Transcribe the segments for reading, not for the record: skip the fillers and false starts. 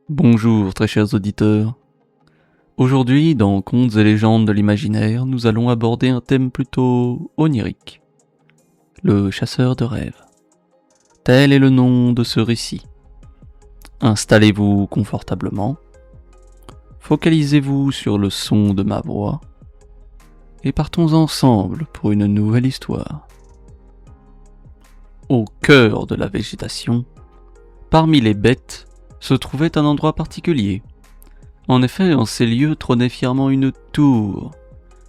Bonjour très chers auditeurs. Aujourd'hui, dans Contes et légendes de l'imaginaire, nous allons aborder un thème plutôt onirique. Le chasseur de rêves. Tel est le nom de ce récit. Installez-vous confortablement, focalisez-vous sur le son de ma voix, et partons ensemble pour une nouvelle histoire. Au cœur de la végétation, parmi les bêtes, se trouvait un endroit particulier. En effet, en ces lieux trônait fièrement une tour.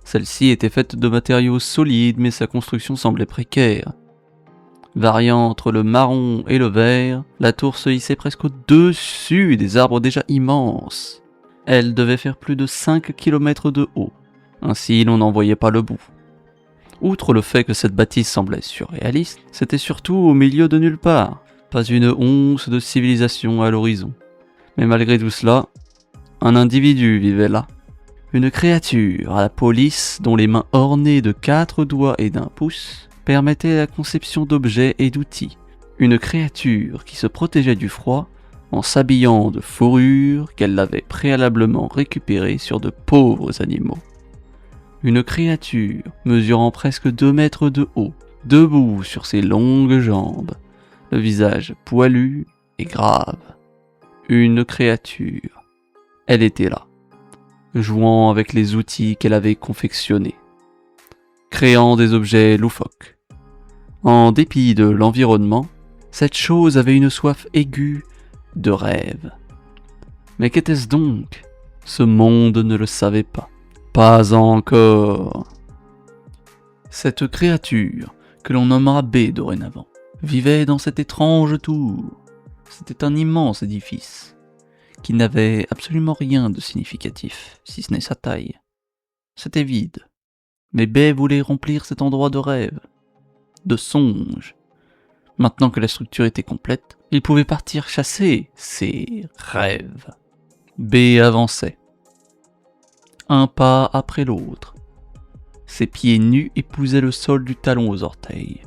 Celle-ci était faite de matériaux solides, mais sa construction semblait précaire. Variant entre le marron et le vert, la tour se hissait presque au-dessus des arbres déjà immenses. Elle devait faire plus de 5 km de haut, ainsi l'on n'en voyait pas le bout. Outre le fait que cette bâtisse semblait surréaliste, c'était surtout au milieu de nulle part, pas une once de civilisation à l'horizon. Mais malgré tout cela, un individu vivait là. Une créature à la police dont les mains ornées de 4 doigts et d'1 pouce permettaient la conception d'objets et d'outils. Une créature qui se protégeait du froid en s'habillant de fourrures qu'elle avait préalablement récupérées sur de pauvres animaux. Une créature mesurant presque 2 mètres de haut, debout sur ses longues jambes, le visage poilu et grave. Une créature. Elle était là, jouant avec les outils qu'elle avait confectionnés, créant des objets loufoques. En dépit de l'environnement, cette chose avait une soif aiguë de rêve. Mais qu'était-ce donc ? Ce monde ne le savait pas. Pas encore. Cette créature, que l'on nommera B dorénavant, vivait dans cette étrange tour. C'était un immense édifice, qui n'avait absolument rien de significatif, si ce n'est sa taille. C'était vide, mais B voulait remplir cet endroit de rêve, de songe. Maintenant que la structure était complète, il pouvait partir chasser ses rêves. B avançait, un pas après l'autre. Ses pieds nus épousaient le sol du talon aux orteils.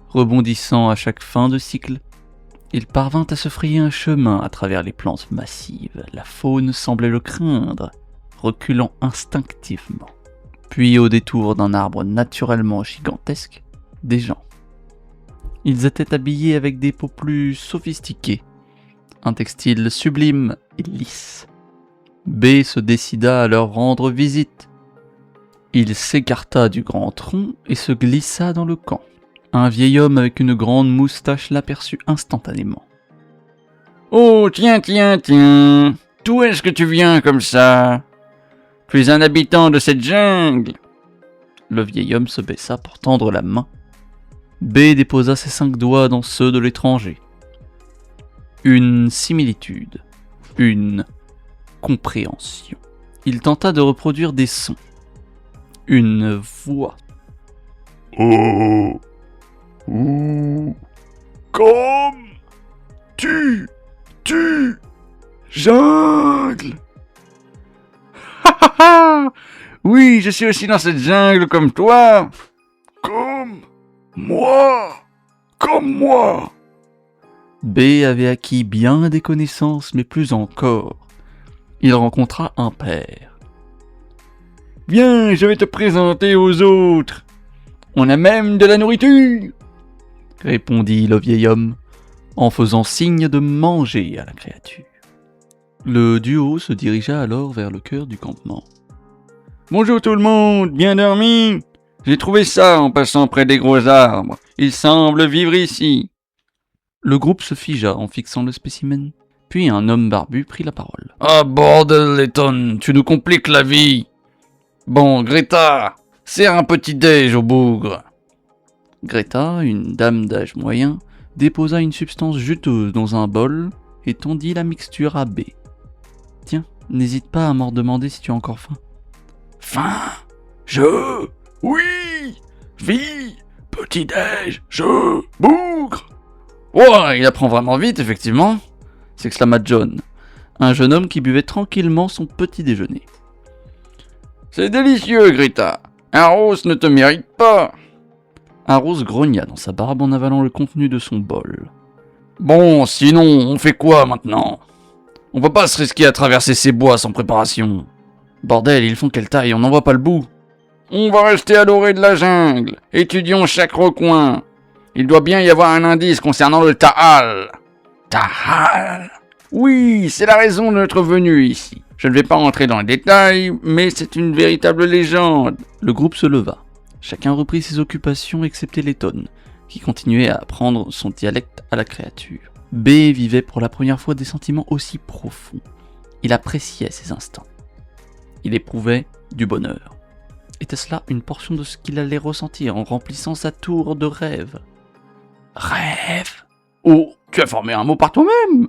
Rebondissant à chaque fin de cycle, il parvint à se frayer un chemin à travers les plantes massives. La faune semblait le craindre, reculant instinctivement. Puis au détour d'un arbre naturellement gigantesque, des gens. Ils étaient habillés avec des peaux plus sophistiquées, un textile sublime et lisse. B se décida à leur rendre visite. Il s'écarta du grand tronc et se glissa dans le camp. Un vieil homme avec une grande moustache l'aperçut instantanément. « Oh, tiens, d'où est-ce que tu viens comme ça ? Tu es un habitant de cette jungle ?» Le vieil homme se baissa pour tendre la main. B déposa ses 5 doigts dans ceux de l'étranger. Une similitude, une compréhension. Il tenta de reproduire des sons. Une voix. « Oh !» Ouh, comme tu, jungle. Ha ha ha. Oui, je suis aussi dans cette jungle comme toi. Comme moi. B avait acquis bien des connaissances, mais plus encore. Il rencontra un père. Viens, je vais te présenter aux autres. On a même de la nourriture, répondit le vieil homme, en faisant signe de manger à la créature. Le duo se dirigea alors vers le cœur du campement. « Bonjour tout le monde, bien dormi ? J'ai trouvé ça en passant près des gros arbres. Il semble vivre ici. » Le groupe se figea en fixant le spécimen. Puis un homme barbu prit la parole. « Ah bordel, Letton, tu nous compliques la vie. Bon, Greta, sers un petit déj au bougre. » Greta, une dame d'âge moyen, déposa une substance juteuse dans un bol et tendit la mixture à B. « Tiens, n'hésite pas à m'en demander si tu as encore faim. »« Faim ? Oui, vie, petit déj, bougre !» « Oh, il apprend vraiment vite, effectivement !» s'exclama John, un jeune homme qui buvait tranquillement son petit déjeuner. « C'est délicieux, Greta. Un rose ne te mérite pas. » Arrose grogna dans sa barbe en avalant le contenu de son bol. « Bon, sinon, on fait quoi maintenant ? On va pas se risquer à traverser ces bois sans préparation. Bordel, ils font quelle taille, on n'en voit pas le bout. On va rester à l'orée de la jungle. Étudions chaque recoin. Il doit bien y avoir un indice concernant le Tahal. Tahal? Oui, c'est la raison de notre venue ici. Je ne vais pas rentrer dans les détails, mais c'est une véritable légende. Le groupe se leva. Chacun reprit ses occupations excepté Letton, qui continuait à apprendre son dialecte à la créature. B vivait pour la première fois des sentiments aussi profonds. Il appréciait ses instants. Il éprouvait du bonheur. Était-ce là une portion de ce qu'il allait ressentir en remplissant sa tour de rêve? Rêve? Oh, tu as formé un mot par toi-même.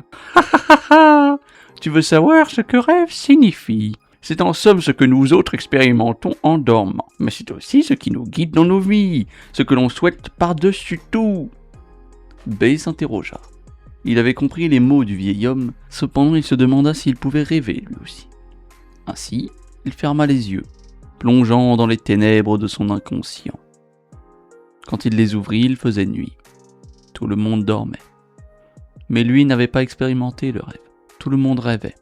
Tu veux savoir ce que rêve signifie? C'est en somme ce que nous autres expérimentons en dormant, mais c'est aussi ce qui nous guide dans nos vies, ce que l'on souhaite par-dessus tout. B s'interrogea. Il avait compris les mots du vieil homme, cependant il se demanda s'il pouvait rêver lui aussi. Ainsi, il ferma les yeux, plongeant dans les ténèbres de son inconscient. Quand il les ouvrit, il faisait nuit. Tout le monde dormait. Mais lui n'avait pas expérimenté le rêve. Tout le monde rêvait.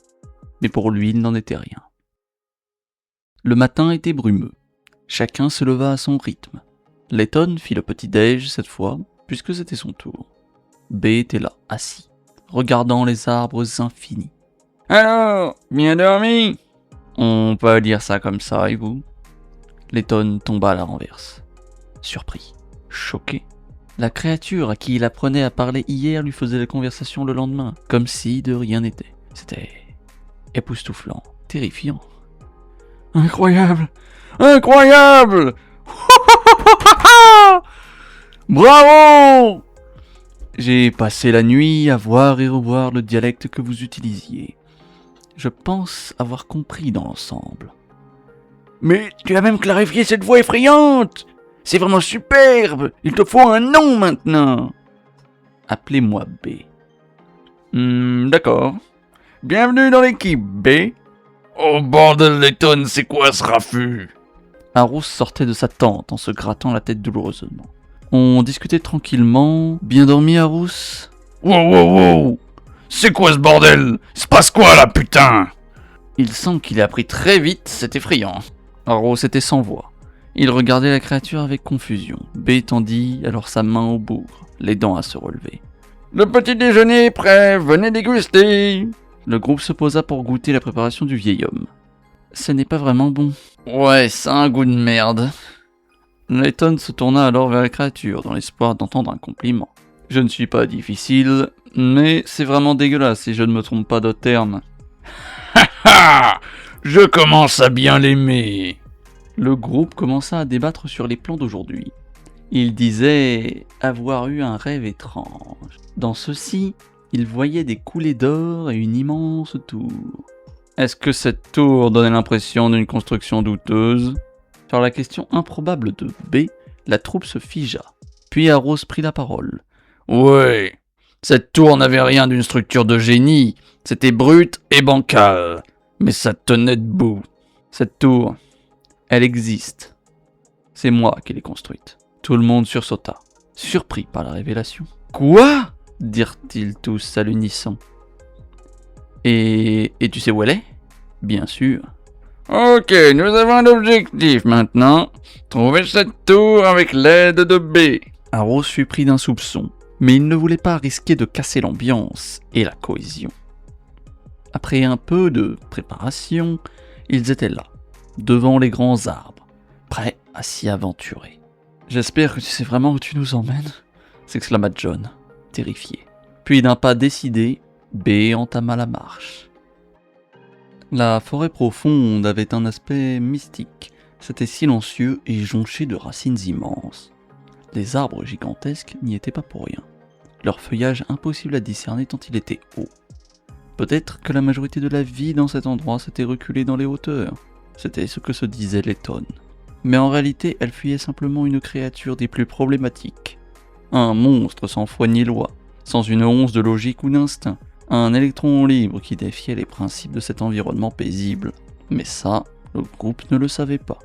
Mais pour lui, il n'en était rien. Le matin était brumeux. Chacun se leva à son rythme. Letton fit le petit-déj cette fois, puisque c'était son tour. B était là, assis, regardant les arbres infinis. Alors, bien dormi? On peut dire ça comme ça, et vous? Letton tomba à la renverse. Surpris, choqué. La créature à qui il apprenait à parler hier lui faisait la conversation le lendemain, comme si de rien n'était. C'était époustouflant, terrifiant. Incroyable! Incroyable! Bravo! J'ai passé la nuit à voir et revoir le dialecte que vous utilisiez. Je pense avoir compris dans l'ensemble. Mais tu as même clarifié cette voix effrayante! C'est vraiment superbe! Il te faut un nom maintenant! Appelez-moi B. D'accord. Bienvenue dans l'équipe, B. Oh bordel Letton, c'est quoi ce raffut? Arous sortait de sa tente en se grattant la tête douloureusement. On discutait tranquillement. Bien dormi, Arous? Wow! C'est quoi ce bordel? Il se passe quoi là, putain? Il semble qu'il ait appris très vite, c'est effrayant. Arous était sans voix. Il regardait la créature avec confusion. B tendit alors sa main au bougre, l'aidant à se relever. Le petit déjeuner est prêt, venez déguster. Le groupe se posa pour goûter la préparation du vieil homme. Ce n'est pas vraiment bon. Ouais, ça a un goût de merde. Letton se tourna alors vers la créature, dans l'espoir d'entendre un compliment. Je ne suis pas difficile, mais c'est vraiment dégueulasse si je ne me trompe pas de terme. Ha! Je commence à bien l'aimer. Le groupe commença à débattre sur les plans d'aujourd'hui. Il disait avoir eu un rêve étrange. Dans ceci, il voyait des coulées d'or et une immense tour. Est-ce que cette tour donnait l'impression d'une construction douteuse? Sur la question improbable de B, la troupe se figea. Puis Arous prit la parole. Ouais, cette tour n'avait rien d'une structure de génie, c'était brut et bancal, mais ça tenait debout. Cette tour, elle existe. C'est moi qui l'ai construite. Tout le monde sursauta, surpris par la révélation. Quoi? Dirent-ils tous à l'unisson. Et tu sais où elle est? Bien sûr. Ok, nous avons un objectif maintenant. Trouver cette tour avec l'aide de B. Arous fut pris d'un soupçon, mais il ne voulait pas risquer de casser l'ambiance et la cohésion. Après un peu de préparation, ils étaient là, devant les grands arbres, prêts à s'y aventurer. J'espère que tu sais vraiment où tu nous emmènes, s'exclama John, terrifié. Puis d'un pas décidé, B entama la marche. La forêt profonde avait un aspect mystique. C'était silencieux et jonché de racines immenses. Les arbres gigantesques n'y étaient pas pour rien. Leur feuillage impossible à discerner tant il était haut. Peut-être que la majorité de la vie dans cet endroit s'était reculée dans les hauteurs. C'était ce que se disait Letton. Mais en réalité, elle fuyait simplement une créature des plus problématiques. Un monstre sans foi ni loi, sans une once de logique ou d'instinct. Un électron libre qui défiait les principes de cet environnement paisible. Mais ça, le groupe ne le savait pas.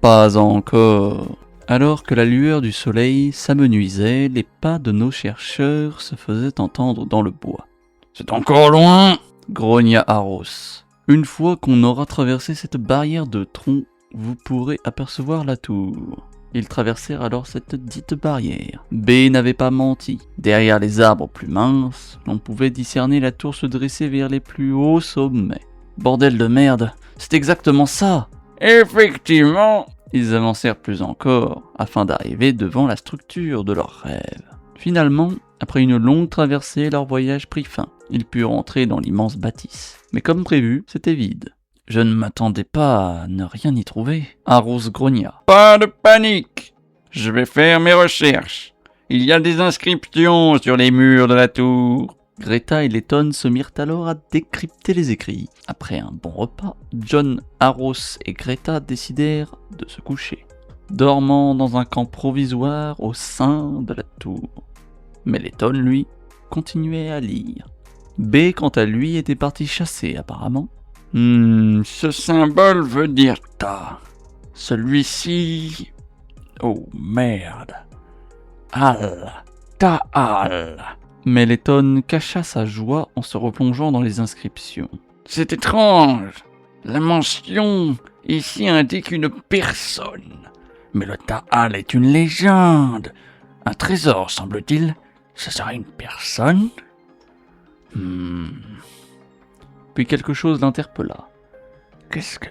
Pas encore. Alors que la lueur du soleil s'amenuisait, les pas de nos chercheurs se faisaient entendre dans le bois. C'est encore loin? grogna Aros. Une fois qu'on aura traversé cette barrière de troncs, vous pourrez apercevoir la tour. Ils traversèrent alors cette dite barrière. B n'avait pas menti. Derrière les arbres plus minces, on pouvait discerner la tour se dresser vers les plus hauts sommets. Bordel de merde, c'est exactement ça! Effectivement! Ils avancèrent plus encore, afin d'arriver devant la structure de leur rêve. Finalement, après une longue traversée, leur voyage prit fin. Ils purent entrer dans l'immense bâtisse. Mais comme prévu, c'était vide. Je ne m'attendais pas à ne rien y trouver. Aros grogna. Pas de panique! Je vais faire mes recherches. Il y a des inscriptions sur les murs de la tour. Greta et Letton se mirent alors à décrypter les écrits. Après un bon repas, John, Aros et Greta décidèrent de se coucher, dormant dans un camp provisoire au sein de la tour. Mais Letton, lui, continuait à lire. B, quant à lui, était parti chasser apparemment. Ce symbole veut dire ta. Celui-ci... Oh merde. Al. Ta-al. Mais Letton cacha sa joie en se replongeant dans les inscriptions. C'est étrange. La mention ici indique une personne. Mais le Ta'al est une légende. Un trésor, semble-t-il. Ce serait une personne? Puis quelque chose l'interpella. Qu'est-ce que...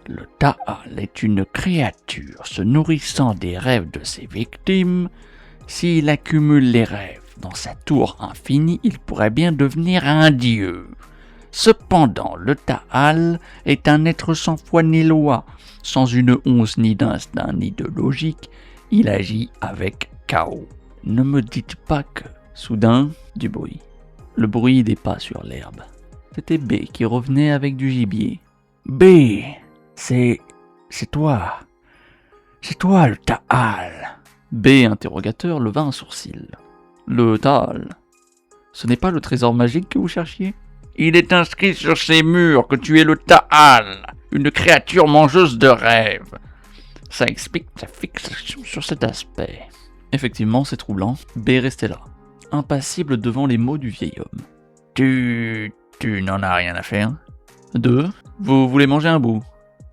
Le Ta'al est une créature se nourrissant des rêves de ses victimes. S'il accumule les rêves dans sa tour infinie, il pourrait bien devenir un dieu. Cependant, le Ta'al est un être sans foi ni loi, sans une once ni d'instinct ni de logique. Il agit avec chaos. Ne me dites pas que... Soudain, du bruit. Le bruit des pas sur l'herbe. C'était B qui revenait avec du gibier. B, c'est toi. C'est toi le Ta'al. B, interrogateur, leva un sourcil. Le Ta'al. Ce n'est pas le trésor magique que vous cherchiez? Il est inscrit sur ces murs que tu es le Ta'al, une créature mangeuse de rêves. Ça explique ta fixation sur cet aspect. Effectivement, c'est troublant. B restait là, impassible devant les mots du vieil homme. Tu n'en as rien à faire? 2. Vous voulez manger un bout?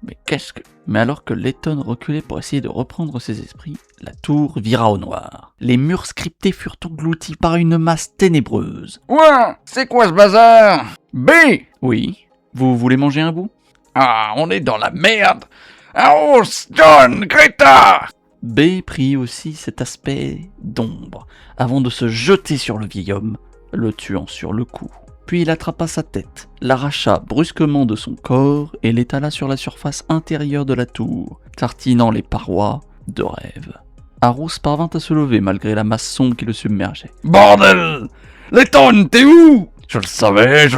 Mais qu'est-ce que... Mais alors que Letton reculait pour essayer de reprendre ses esprits, la tour vira au noir. Les murs scriptés furent engloutis par une masse ténébreuse. Ouais, c'est quoi ce bazar? B! Oui, vous voulez manger un bout? Ah, on est dans la merde! Aros, John, Greta! B prit aussi cet aspect d'ombre, avant de se jeter sur le vieil homme, le tuant sur le coup. Puis il attrapa sa tête, l'arracha brusquement de son corps et l'étala sur la surface intérieure de la tour, tartinant les parois de rêve. Aros parvint à se lever malgré la masse sombre qui le submergeait. Bordel! Letton, t'es où? Je le savais,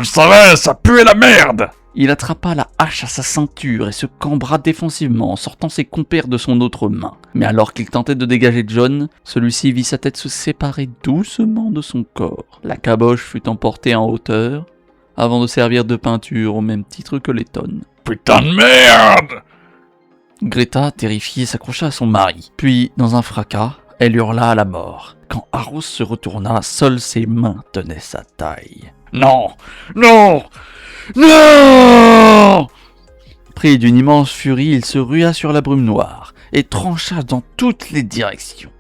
ça puait la merde! Il attrapa la hache à sa ceinture et se cambra défensivement en sortant ses compères de son autre main. Mais alors qu'il tentait de dégager John, celui-ci vit sa tête se séparer doucement de son corps. La caboche fut emportée en hauteur, avant de servir de peinture au même titre que Letton. Putain de merde! Greta, terrifiée, s'accrocha à son mari. Puis, dans un fracas, elle hurla à la mort. Quand Aros se retourna, seules ses mains tenaient sa taille. Non! Non! Non! Pris d'une immense furie, il se rua sur la brume noire et trancha dans toutes les directions,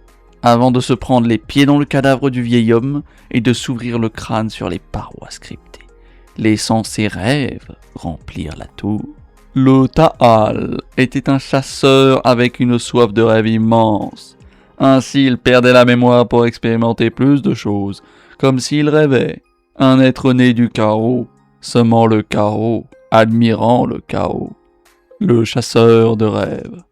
avant de se prendre les pieds dans le cadavre du vieil homme et de s'ouvrir le crâne sur les parois scriptées, laissant ses rêves remplir la tour. Le Ta'al était un chasseur avec une soif de rêve immense. Ainsi, il perdait la mémoire pour expérimenter plus de choses, comme s'il rêvait. Un être né du chaos, semant le chaos, admirant le chaos. Le chasseur de rêves.